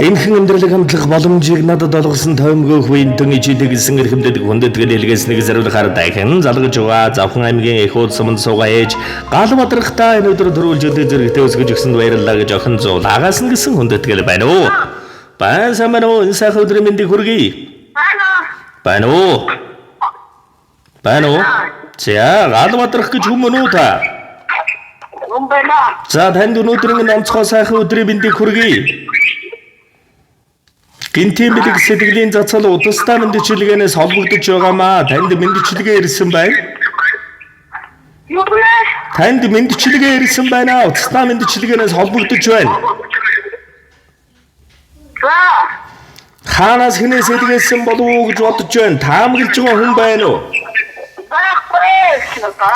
Энхэн амьдралыг хамтлах боломжийг надад олгосон тоймгөөх үеинтэн ичидэг гэсэн эрхэмдэд хүндэтгэл илгээснийг зориулахаар дахин залгаж байгаа Завхан аймгийн их ууд суманд суугаа ээж гал бадрахтаа энэ өдөр төрүүлж өдөө зэрэгтэй өсгөж өгсөнд баярлалаа гэж охин зуулаагаас нь гэсэн хүндэтгэл байна уу? Байна самаа энэ сайхан өдрийн мэндийг хүргэе. Байна уу? Байна уу? За гал бадрах гэж хүмүүн үү та? За танд өнөөдрийн онцгой сайхан өдрийн мэндийг хүргэе. Гинтийн бэлэг сэтгэлийн цацал удастаа мэдчилгээнээс холбогдож байгаамаа танд мэдчилгээ ирсэн байна. Танд мэдчилгээ ирсэн байна. Удастаа мэдчилгээнээс холбогдож байна. Ханаас хинээс илгээсэн болов уу гэж бодож байна. Таамаглаж байгаа хүн байна уу?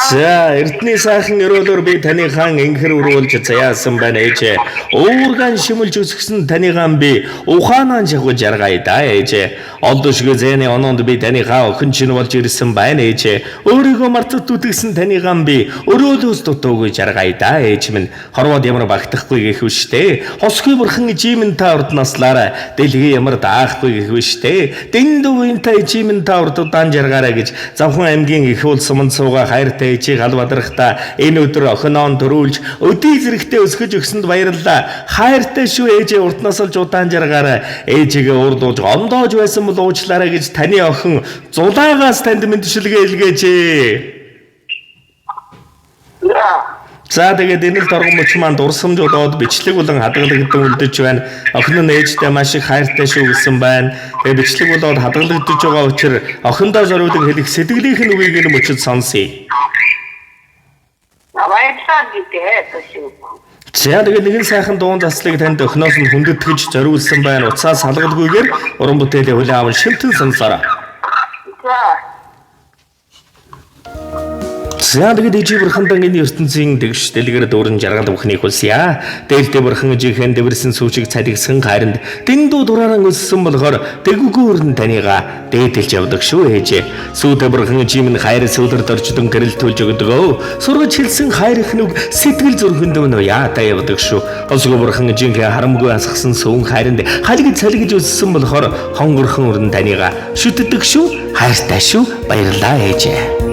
За эрдний сайхан өрөөлөөр би таны хаан инхэр өрөөлж заяасан байна ээжээ. Уургаан шимэлж өсгсөн таны хаан би ухаанаа жагуу жаргая да ээжээ. Олдошгүй зэний оноонд би таны хаан охин чинь болж ирсэн байна ээжээ. Өөрийгөө мартад үтгсэн таны хаан би өрөөлөөс дутуугүй жаргая да ээж минь. Хорвоод ямар багтахгүй гэх вүштэй. Хосгүй бурхан ижимэн та урд наслаараа. Дэлхий ямар даахгүй гэх вүштэй. Дэндүү та ижимэн та урд удаан жаргаараа гэж Завхан аймгийн их ул суманд суугаа хайртай ээжийг гал бадрахтаа энэ өдөр охиноон төрүүлж өдий зэрэгтэй өсгөж өгсөнд баярлалаа. Хайртай шүү ээжээ урднаас л удаан жаргаараа. Ээжигээ урдуулж ондоож байсан бол уучлаарай гэж таны охин зулаагаас танд мэдчилгээ илгээжээ. За тэгээд энэ л торгон мөч маань дурсамжуудад бичлэг болон хадгалагдсан үлдэж байна. Охин нь ээжтэй маш их хайртай шүү гэсэн байна. Тэгээд бичлэг болоод хадгалагдаж байгаа учраас охиндоо зориулдаг хэлэх сэтгэлийнх нь үгийг нь мөчөд сонсъё. За тэгээд нэгэн сайхан дуун заслыг танд охиноос нь хүндэтгэж зориулсан байна. Уцаас салгалгүйгээр уран бүтээлийн хүлээн аван шимтэн сонсоорой. За тэгээд ижи бурхандан энэ ертөнцийн дэгш дэлгэр дүүрэн жаргал бүхнийг хүсье. Дээлтэй бурхан ижихэн дэвэрсэн сүвчиг цадигсан хайранд дэндүү дурааран өссөн болохоор дэгүүгээр нь танига дээдэлж явдаг шүү ээжээ. Сүйдэ бурхан ижимэн хайр сүлэрд орчдон гэрэл төлж өгдөг. Сургаж хэлсэн хайр их нүг сэтгэл зүрхэнд өнөө яатаа явдаг шүү. Осго бурхан ижинхэн харамгүй асгасан сүн хайранд халигд салгиж өссөн болохоор хонгорхон өрн танига шүтдэг шүү. Хайртай шүү. Баярлалаа ээжээ.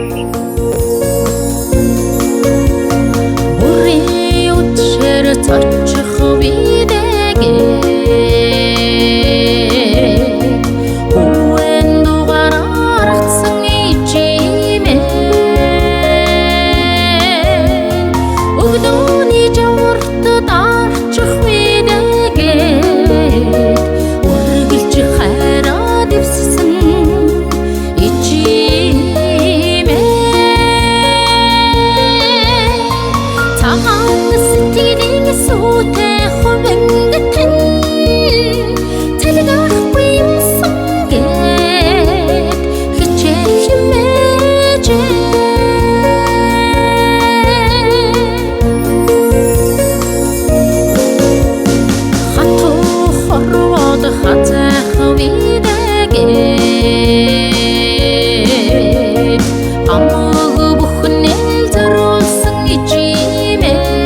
Зорчих үедэгэ Үэн дугаар аргасан ичимэн Өгдөөний жаварт дарчих үедэгэ Үргэлж хайраа дэвссэн ичимэн Цагаан Сүүтэй хувингатэн Цэлгахгүй юмсан гэд Хичээл хэмээжээ Хатуу хорвоод хацах үедэгэ Амаг бүхнэл зориулсан ичимээ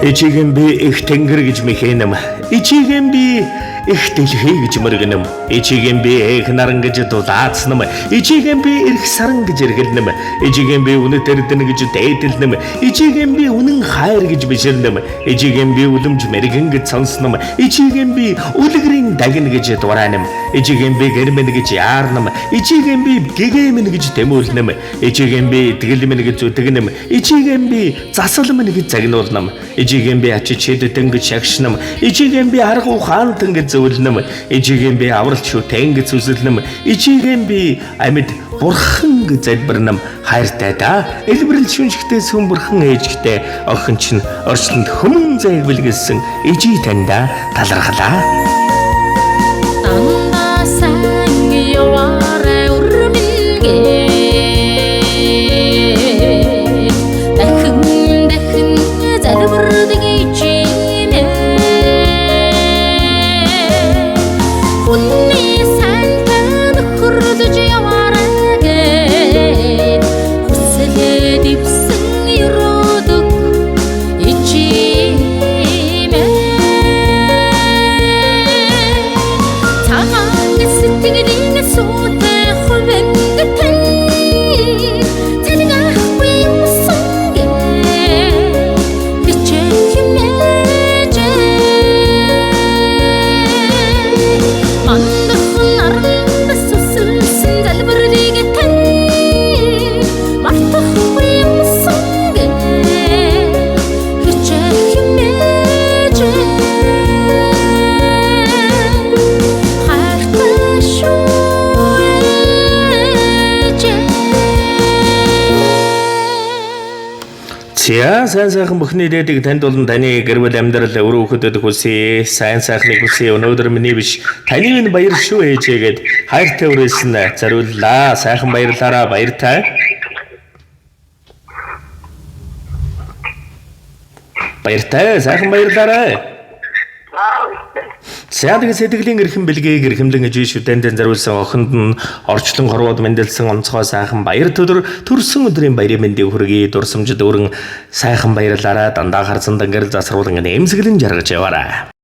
Ичигэм би их тэнгэр гэж мэхэнэм. Ичигэм би их дэлхий гэж мөргөнөм. Ичигэм би их наран гэж дулаацнам. Ичигэм би эрх саран гэж эргэлнэм. Ичигэм би үнэт эрдэнэ гэж дээдэлнэм. Ичигэм би үнэн хайр гэж биширнэм. Ичигэм би үлэмж мэргэн гэж сонснам. Ичигэм би үлгэрийн дагна гэж дураанам. Ичигэм би гэрмэн гэж яарнам. Ичигэм би гэгэмэн гэж тэмүүлнэм. Ичигэм би итгэл гэж үтгэнэм. Ичигэм би засал мэн гэж загнуулнам. Ичигэм би ачиж хэдэтэн гэж шагшнам. Ичигэм би арга ухаантан гэж зөвлөнөм ижигэм би авралт шүү тэнгиц үзэлнэм ижигэм би амьд бурхан гэж залбирнам хайртай да элбэрэл шүнжигтэй сүм бурхан ээжгтэй охин чинь орчлонд хүмүүн зайгвал гэсэн ижи танда талархлаа. Танасан яваарай урмингээ дахин залбирдаг ичимээ хүнний санта нөхөрлөж яваарай гэ хүслээ дэвсэн өрөөдөг ичимээ цагаан сэтгэлийн сүтэ хөвэн гэтэн зэрэггүй юмсангэ хичэхимэж мандхан арандас сүсэлсэн залбирыг гэтэн мартахгүй юмсангэ хичэхимэж хайртай шүү За сайн сайхан бүхний дээдэг танд болон таны гэр бүл амьдрал өрөө хөдөд хүсье сайн сайхныг хүсье өнөөдөр миний биш таны минь баяр шүү ээжээгээд хайртай өрөөсөн зориуллаа сайхан баярлаараа баяртай сайхан баярлаарай. Сядаг сэтгэлийн эрхэм бэлгийг эрхэмлэн ижиж шүтэндэн зориулсан охинд нь орчлон хорвоод мэндэлсэн онцгой сайхан баяр төдөр төрсөн өдрийн баярын мэндийг хүргэе дурсамжид өрн сайхан баярлаараа дандаа харсан дангар засруулан эмсэглэн жаргаж яваарай.